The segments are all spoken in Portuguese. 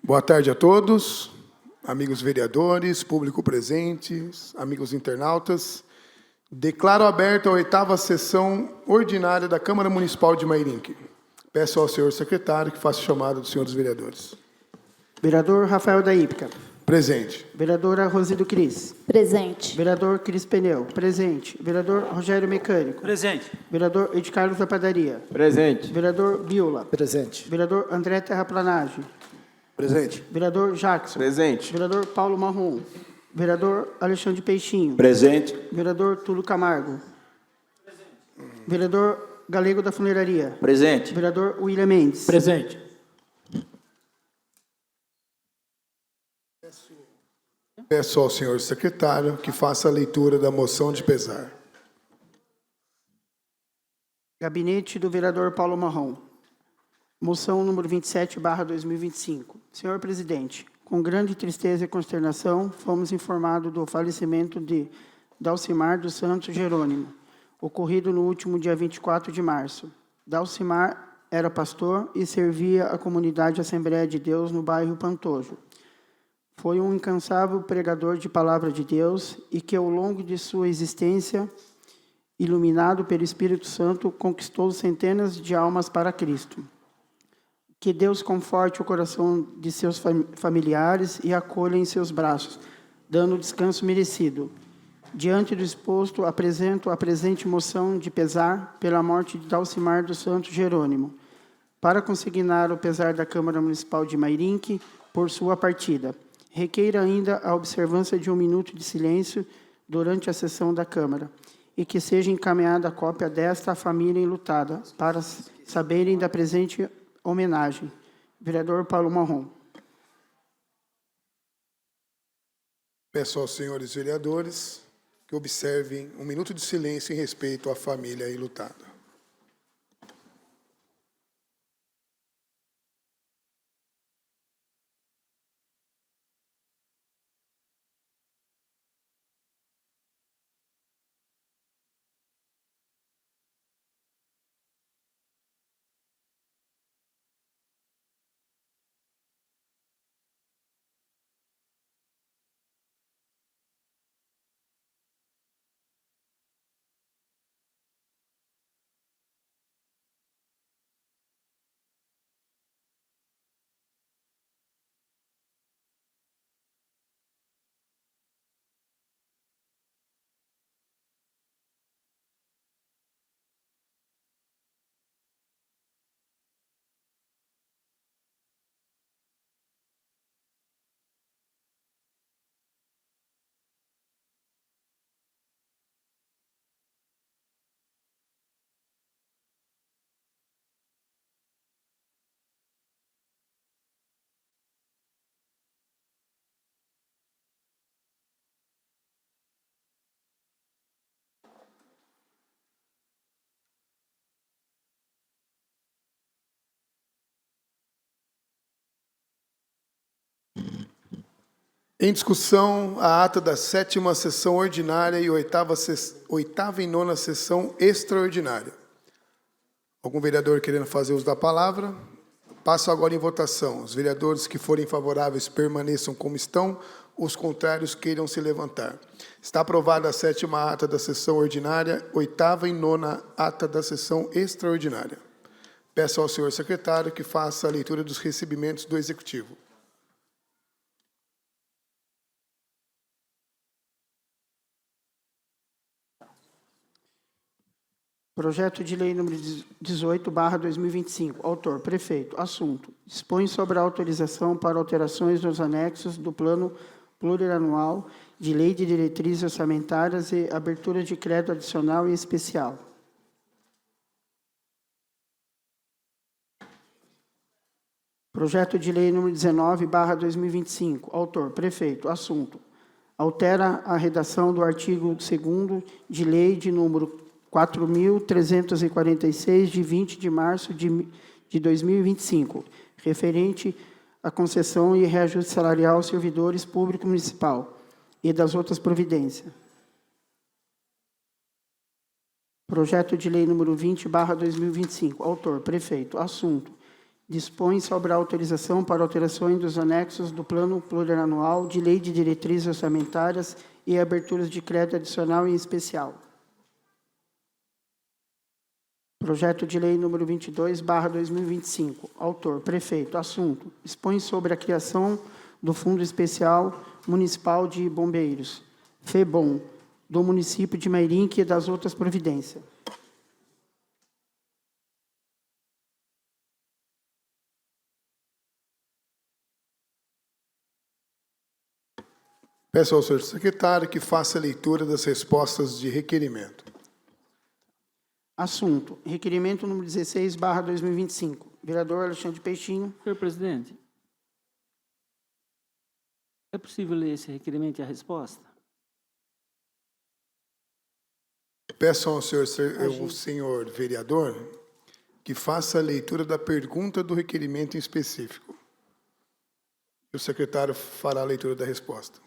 Boa tarde a todos, amigos vereadores, público presentes, amigos internautas. Declaro aberta a 8ª sessão ordinária da Câmara Municipal de Mairinque. Peço ao senhor secretário que faça o chamado dos senhores vereadores. Vereador Rafael da Ípica. Presente. Vereadora Rosido Cris. Presente. Vereador Cris Pneu. Presente. Vereador Rogério Mecânico. Presente. Vereador Ed Carlos da Padaria. Presente. Vereador Biola. Presente. Vereador André Terraplanagem. Presente. Vereador Jackson. Presente. Vereador Paulo Marrom. Vereador Alexandre Peixinho. Presente. Vereador Túlio Camargo. Vereador Galego da Funeraria. Presente. Vereador William Mendes. Presente. Peço ao senhor secretário que faça a leitura da moção de pesar. Gabinete do vereador Paulo Marrom. Moção número 27/2025. Senhor presidente, com grande tristeza e consternação, fomos informados do falecimento de Dalcimar dos Santos Jerônimo, ocorrido no último dia 24 de março. Dalcimar era pastor e servia a comunidade Assembleia de Deus no bairro Pantojo. Foi um incansável pregador de palavra de Deus e que, ao longo de sua existência, iluminado pelo Espírito Santo, conquistou centenas de almas para Cristo. Que Deus conforte o coração de seus familiares e acolha em seus braços, dando o descanso merecido. Diante do exposto, apresento a presente moção de pesar pela morte de Dalcimar dos Santos Jerônimo, para consignar o pesar da Câmara Municipal de Mairinque por sua partida. Requeira ainda a observância de 1 minuto de silêncio durante a sessão da Câmara e que seja encaminhada a cópia desta à família enlutada, para saberem da presente homenagem. Vereador Paulo Marrom. Peço aos senhores vereadores que observem 1 minuto de silêncio em respeito à família enlutada. Em discussão, a ata da 7ª sessão ordinária e 8ª e 9ª sessão extraordinária. Algum vereador querendo fazer uso da palavra? Passo agora em votação. Os vereadores que forem favoráveis permaneçam como estão, os contrários queiram se levantar. Está aprovada a 7ª ata da sessão ordinária, 8ª e 9ª ata da sessão extraordinária. Peço ao senhor secretário que faça a leitura dos recebimentos do Executivo. Projeto de lei número 18/2025. Autor, prefeito. Assunto: dispõe sobre a autorização para alterações nos anexos do Plano Plurianual de Lei de Diretrizes Orçamentárias e abertura de crédito adicional e especial. Projeto de lei número 19/2025. Autor, prefeito. Assunto: altera a redação do artigo 2º de lei de número 4.346, de 20 de março de 2025, referente à concessão e reajuste salarial aos servidores públicos municipal e das outras providências. Projeto de lei número 20/2025. Autor, prefeito. Assunto: dispõe sobre a autorização para alterações dos anexos do Plano Plurianual de Lei de Diretrizes Orçamentárias e aberturas de crédito adicional em especial. Projeto de Lei número 22/2025. Autor: Prefeito. Assunto: dispõe sobre a criação do Fundo Especial Municipal de Bombeiros, FEBOM, do município de Mairinque e das outras providências. Peço ao senhor secretário que faça a leitura das respostas de requerimento. Assunto: requerimento número 16/2025. Vereador Alexandre Peixinho. Senhor presidente, é possível ler esse requerimento e a resposta? Peço ao senhor vereador que faça a leitura da pergunta do requerimento em específico. E o secretário fará a leitura da resposta.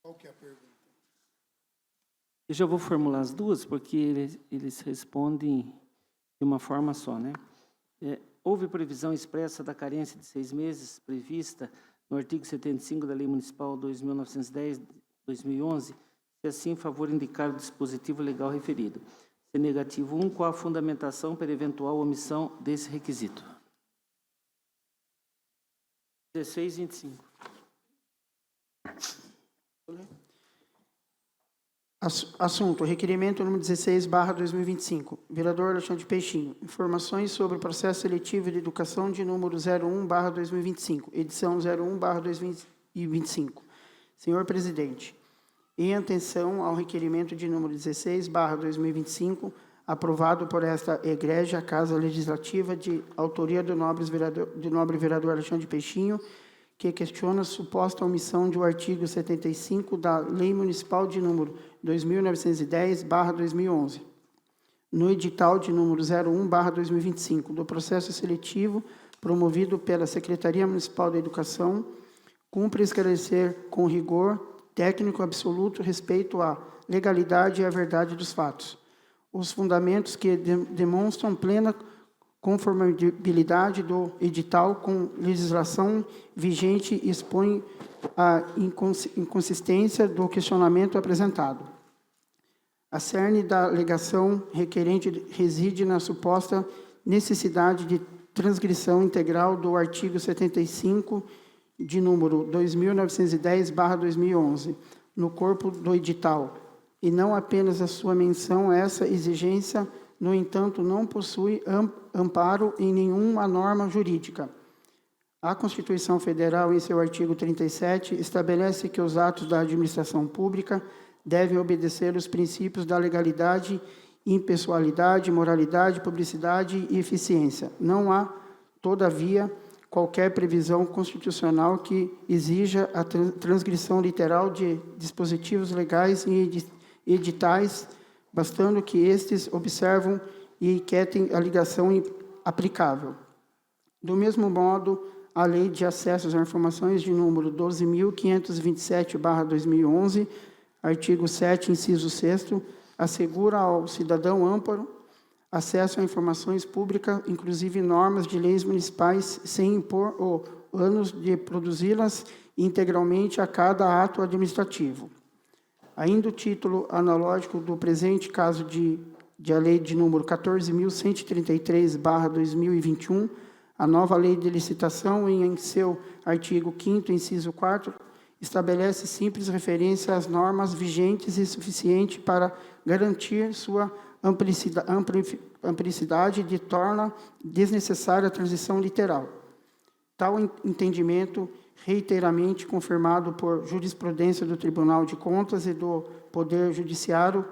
Qual que é a pergunta? Eu já vou formular as duas, porque eles respondem de uma forma só, né? Houve previsão expressa da carência de 6 meses prevista no artigo 75 da Lei Municipal 2.910/2011, se assim favor indicar o dispositivo legal referido. Se negativo 1, qual a fundamentação para eventual omissão desse requisito? 16/25. Assunto: requerimento número 16/2025. Vereador Alexandre Peixinho. Informações sobre o processo seletivo de educação de número 01/2025, edição 01/2025. Senhor presidente, em atenção ao requerimento de número 16/2025, aprovado por esta egrégia Casa Legislativa de autoria do nobre vereador Alexandre Peixinho, que questiona a suposta omissão do artigo 75 da Lei Municipal de número 2910/2011, no edital de número 01/2025, do processo seletivo promovido pela Secretaria Municipal da Educação, cumpre esclarecer com rigor técnico absoluto respeito à legalidade e à verdade dos fatos. Os fundamentos que demonstram plena conformabilidade do edital com legislação vigente expõe a inconsistência do questionamento apresentado. A cerne da alegação requerente reside na suposta necessidade de transgressão integral do artigo 75, de número 2910/2011, no corpo do edital, e não apenas a sua menção a essa exigência, no entanto, não possui amparo em nenhuma norma jurídica. A Constituição Federal, em seu artigo 37, estabelece que os atos da administração pública devem obedecer os princípios da legalidade, impessoalidade, moralidade, publicidade e eficiência. Não há, todavia, qualquer previsão constitucional que exija a transgressão literal de dispositivos legais e editais, bastando que estes observam e quietem a ligação aplicável. Do mesmo modo, a Lei de Acesso às Informações de número 12.527/2011, artigo 7, inciso 6º, assegura ao cidadão amparo acesso a informações públicas, inclusive normas de leis municipais, sem impor o ônus de produzi-las integralmente a cada ato administrativo. Ainda o título analógico do presente caso de a Lei de número 14.133/2021, a nova Lei de Licitação, em seu artigo 5º, inciso 4º, estabelece simples referência às normas vigentes e suficiente para garantir sua amplicidade e torna desnecessária a transição literal. Tal entendimento, reiteradamente confirmado por jurisprudência do Tribunal de Contas e do Poder Judiciário,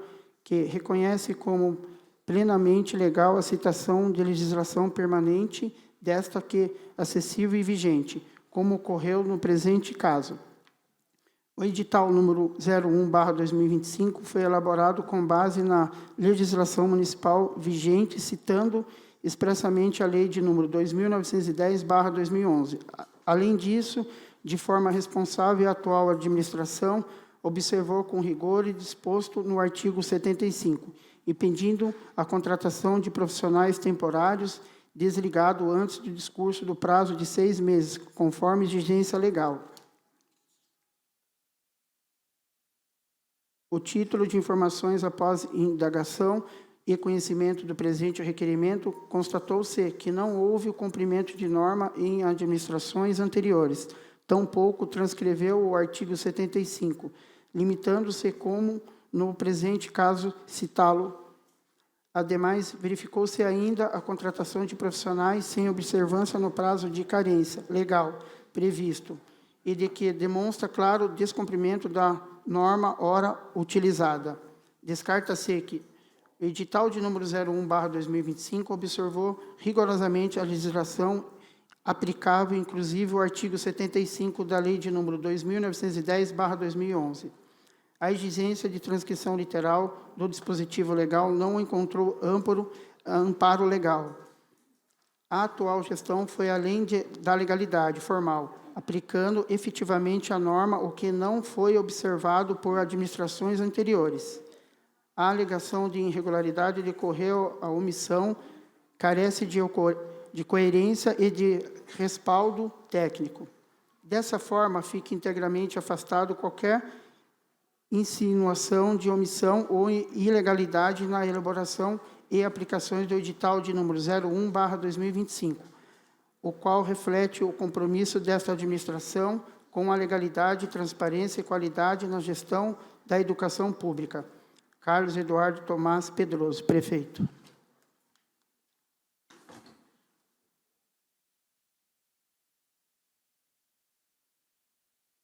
que reconhece como plenamente legal a citação de legislação permanente desta que acessível e vigente, como ocorreu no presente caso. O edital número 01/2025 foi elaborado com base na legislação municipal vigente, citando expressamente a lei de número 2910/2011. Além disso, de forma responsável, a atual administração observou com rigor e disposto no artigo 75, impedindo a contratação de profissionais temporários desligado antes do discurso do prazo de 6 meses, conforme exigência legal. O título de informações após indagação e conhecimento do presente requerimento, constatou-se que não houve o cumprimento de norma em administrações anteriores, tampouco transcreveu o artigo 75, limitando-se como no presente caso citá-lo. Ademais, verificou-se ainda a contratação de profissionais sem observância no prazo de carência legal previsto e de que demonstra claro descumprimento da norma ora utilizada. Descarta-se que o edital de número 01/2025 observou rigorosamente a legislação aplicável, inclusive o artigo 75 da Lei de número 2910/2011. A exigência de transcrição literal do dispositivo legal não encontrou amparo legal. A atual gestão foi além da legalidade formal, aplicando efetivamente a norma, o que não foi observado por administrações anteriores. A alegação de irregularidade decorreu a omissão, carece de coerência e de respaldo técnico. Dessa forma, fica integralmente afastado qualquer insinuação de omissão ou ilegalidade na elaboração e aplicações do edital de número 01/2025, o qual reflete o compromisso desta administração com a legalidade, transparência e qualidade na gestão da educação pública. Carlos Eduardo Tomás Pedroso, prefeito.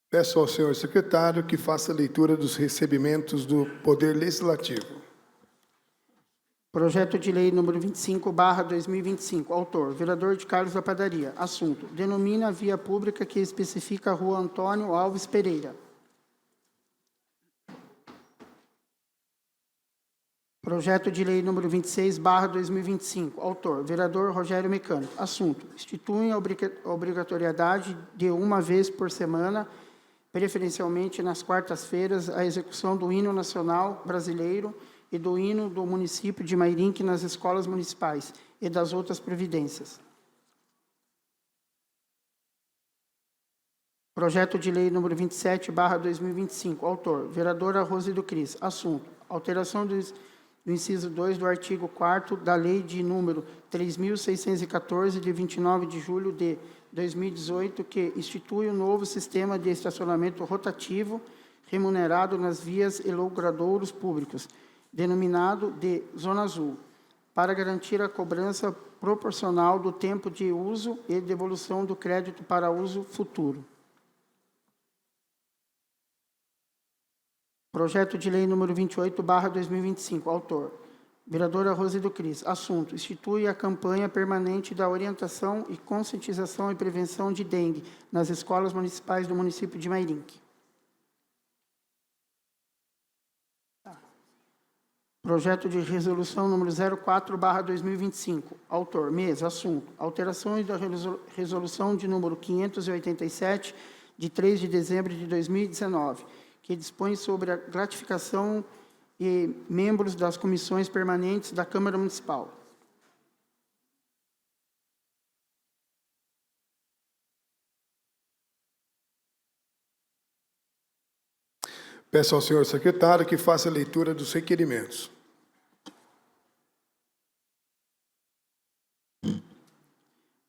Peço ao senhor secretário que faça a leitura dos recebimentos do Poder Legislativo. Projeto de lei número 25/2025. Autor, vereador de Carlos da Padaria. Assunto, denomina a via pública que especifica a Rua Antônio Alves Pereira. Projeto de lei número 26/2025. Autor, vereador Rogério Mecânico. Assunto, institui a obrigatoriedade de uma vez por semana, preferencialmente nas quartas-feiras, a execução do hino nacional brasileiro e do hino do município de Mairinque nas escolas municipais e das outras providências. Projeto de lei número 27/2025. Autor, vereadora Rose do Cris. Assunto, alteração do inciso 2 do artigo 4º da Lei de número 3.614, de 29 de julho de 2018, que institui um novo sistema de estacionamento rotativo remunerado nas vias e logradouros públicos, denominado de Zona Azul, para garantir a cobrança proporcional do tempo de uso e devolução do crédito para uso futuro. Projeto de lei número 28/2025. Autor, vereadora Rose do Cris. Assunto, institui a campanha permanente da orientação e conscientização e prevenção de dengue nas escolas municipais do município de Mairinque. Projeto de resolução número 04/2025. Autor, mesa. Assunto, alterações da resolução de número 587, de 3 de dezembro de 2019, que dispõe sobre a gratificação e membros das comissões permanentes da Câmara Municipal. Peço ao senhor secretário que faça a leitura dos requerimentos.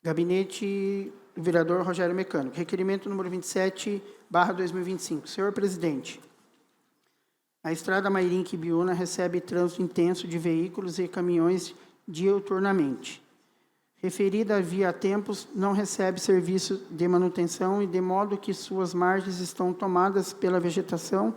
Gabinete do vereador Rogério Mecânico. Requerimento número 27/2025. Senhor presidente, a estrada Mairinque-Ibiúna recebe trânsito intenso de veículos e caminhões diuturnamente. Referida a via há tempos, não recebe serviço de manutenção e de modo que suas margens estão tomadas pela vegetação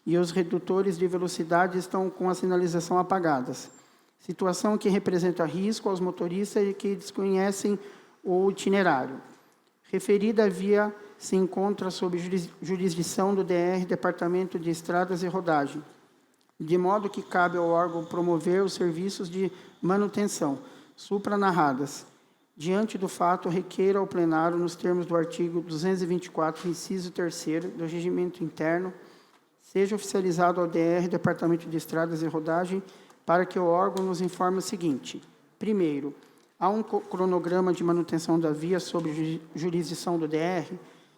e os redutores de velocidade estão com a sinalização apagadas. Situação que representa risco aos motoristas e que desconhecem o itinerário. Referida via se encontra sob jurisdição do DR, Departamento de Estradas e Rodagem, de modo que cabe ao órgão promover os serviços de manutenção supranarradas. Diante do fato, requeiro ao plenário, nos termos do artigo 224, inciso 3º do Regimento Interno, Seja oficializado ao DR, Departamento de Estradas e Rodagem, para que o órgão nos informe o seguinte. Primeiro, há um cronograma de manutenção da via sob jurisdição do DR?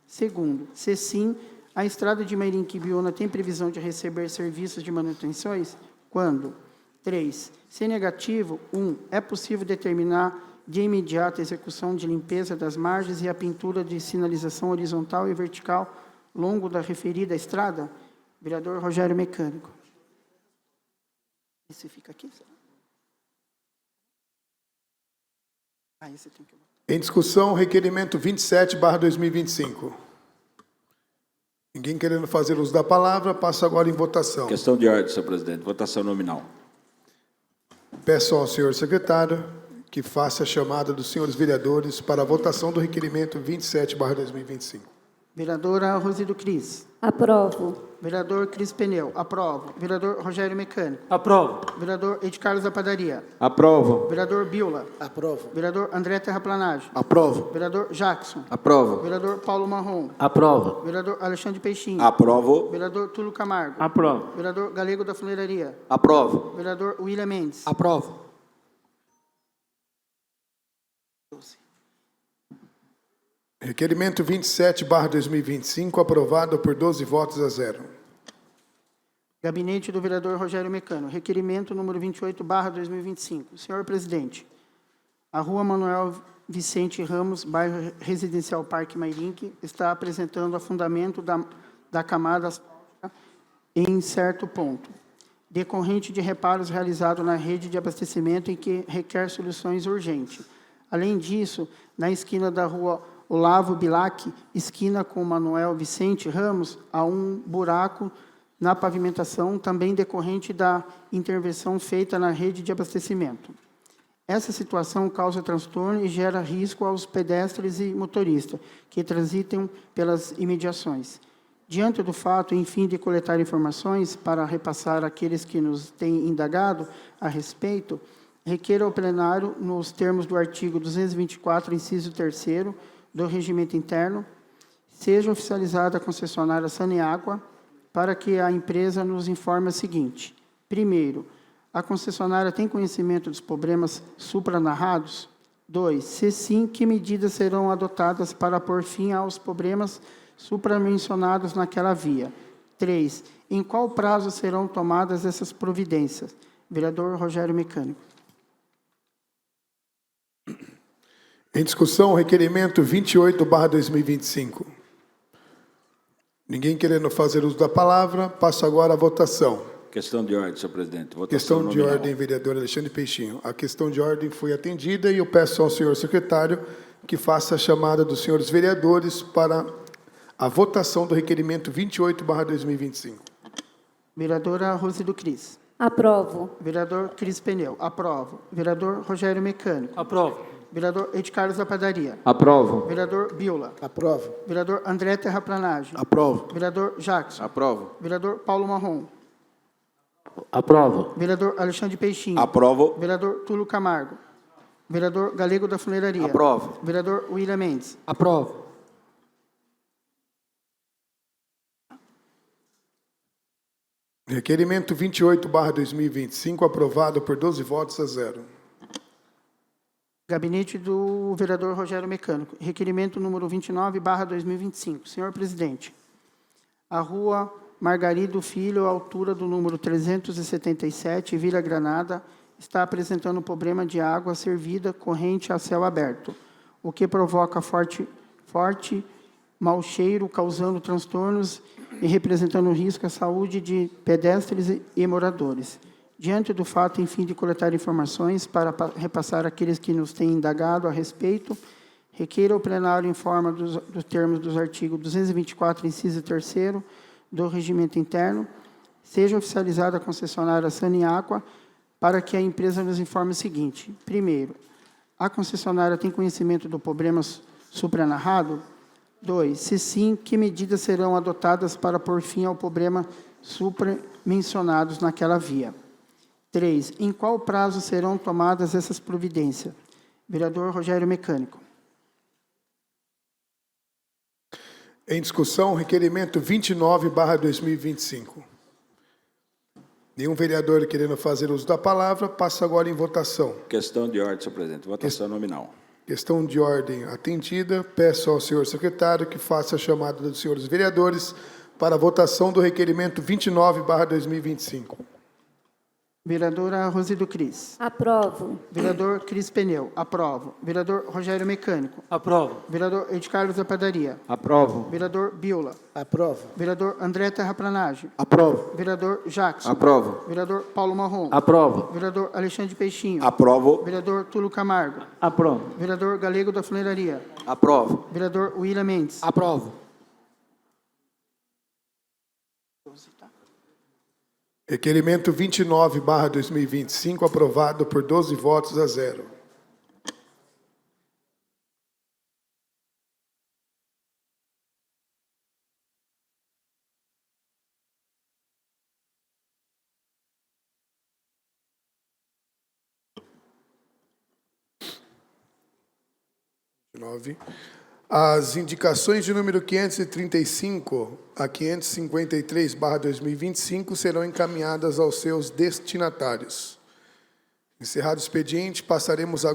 Segundo, se sim, a estrada de Mairim-Quibiúna tem previsão de receber serviços de manutenções? Quando? 3. Se negativo, 1. É possível determinar de imediato a execução de limpeza das margens e a pintura de sinalização horizontal e vertical longo da referida estrada? Vereador Rogério Mecânico. Esse fica aqui? Esse tem que... Em discussão, requerimento 27/2025. Ninguém querendo fazer uso da palavra, passo agora em votação. Questão de ordem, senhor presidente. Votação nominal. Peço ao senhor secretário que faça a chamada dos senhores vereadores para a votação do requerimento 27/2025. Vereadora Rosido Cris. Aprovo. Vereador Cris Pneu. Aprovo. Vereador Rogério Mecânico. Aprovo. Vereador Ed Carlos da Padaria. Aprovo. Vereador Biola. Aprovo. Vereador André Terraplanagem. Aprovo. Vereador Jackson. Aprovo. Vereador Paulo Marrom. Aprovo. Vereador Alexandre Peixinho. Aprovo. Vereador Túlio Camargo. Aprovo. Vereador Galego da Funeiraria. Aprovo. Vereador William Mendes. Aprovo. Requerimento 27/2025, aprovado por 12 votos a 0. Gabinete do vereador Rogério Mecano. Requerimento número 28/2025. Senhor presidente, a Rua Manuel Vicente Ramos, bairro Residencial Parque Mairinque, está apresentando afundamento da camada asfáltica em certo ponto, decorrente de reparos realizados na rede de abastecimento e que requer soluções urgentes. Além disso, na esquina da Rua Olavo Bilac, esquina com Manuel Vicente Ramos, há um buraco na pavimentação, também decorrente da intervenção feita na rede de abastecimento. Essa situação causa transtorno e gera risco aos pedestres e motoristas que transitam pelas imediações. Diante do fato, em fim de coletar informações para repassar àqueles que nos têm indagado a respeito, requer ao plenário, nos termos do artigo 224, inciso 3º, do Regimento Interno, seja oficializada a concessionária Saneágua para que a empresa nos informe o seguinte. Primeiro, a concessionária tem conhecimento dos problemas supranarrados? 2. Se sim, que medidas serão adotadas para pôr fim aos problemas supramencionados naquela via? 3. Em qual prazo serão tomadas essas providências? Vereador Rogério Mecânico. Em discussão, requerimento 28/2025. Ninguém querendo fazer uso da palavra, passo agora à votação. Questão de ordem, senhor presidente. Votação Questão de nominal. ordem, vereador Alexandre Peixinho. A questão de ordem foi atendida e eu peço ao senhor secretário que faça a chamada dos senhores vereadores para a votação do requerimento 28/2025. Vereadora Rosido Cris. Aprovo. Vereador Cris Pneu. Aprovo. Vereador Rogério Mecânico. Aprovo. Vereador Ed Carlos da Padaria. Aprovo. Vereador Biola. Aprovo. Vereador André Terraplanagem. Aprovo. Vereador Jackson. Aprovo. Vereador Paulo Marrom. Aprovo. Vereador Alexandre Peixinho. Aprovo. Vereador Túlio Camargo. Vereador Galego da Funeiraria. Aprovo. Vereador William Mendes. Aprovo. Requerimento 28/2025, aprovado por 12 votos a 0. Gabinete do vereador Rogério Mecânico. Requerimento número 29/2025. Senhor presidente, a Rua Margarido Filho, à altura do número 377, Vila Granada, está apresentando problema de água servida corrente a céu aberto, o que provoca forte mau cheiro, causando transtornos e representando risco à saúde de pedestres e moradores. Diante do fato, em fim de coletar informações para repassar àqueles que nos têm indagado a respeito, requeira ao plenário em forma dos termos dos artigos 224, inciso 3º, do Regimento Interno, seja oficializada a concessionária Saneágua para que a empresa nos informe o seguinte. Primeiro, a concessionária tem conhecimento do problema supranarrado? 2. Se sim, que medidas serão adotadas para pôr fim ao problema supramencionados naquela via? 3. Em qual prazo serão tomadas essas providências? Vereador Rogério Mecânico. Em discussão, requerimento 29/2025. Nenhum vereador querendo fazer uso da palavra, passa agora em votação. Questão de ordem, senhor presidente. Votação nominal. Questão de ordem atendida. Peço ao senhor secretário que faça a chamada dos senhores vereadores para a votação do requerimento 29/2025. Vereadora Rosido Cris. Aprovo. Vereador Cris Pneu. Aprovo. Vereador Rogério Mecânico. Aprovo. Vereador Ed Carlos da Padaria. Aprovo. Vereador Biola. Aprovo. Vereador André Terraplanagem. Aprovo. Vereador Jackson. Aprovo. Vereador Paulo Marrom. Aprovo. Vereador Alexandre Peixinho. Aprovo. Vereador Túlio Camargo. Aprovo. Vereador Galego da Funeiraria. Aprovo. Vereador William Mendes. Aprovo. Requerimento 29/2025, aprovado por 12 votos a 0. As indicações de número 535 a 553/2025 serão encaminhadas aos seus destinatários. Encerrado o expediente, passaremos agora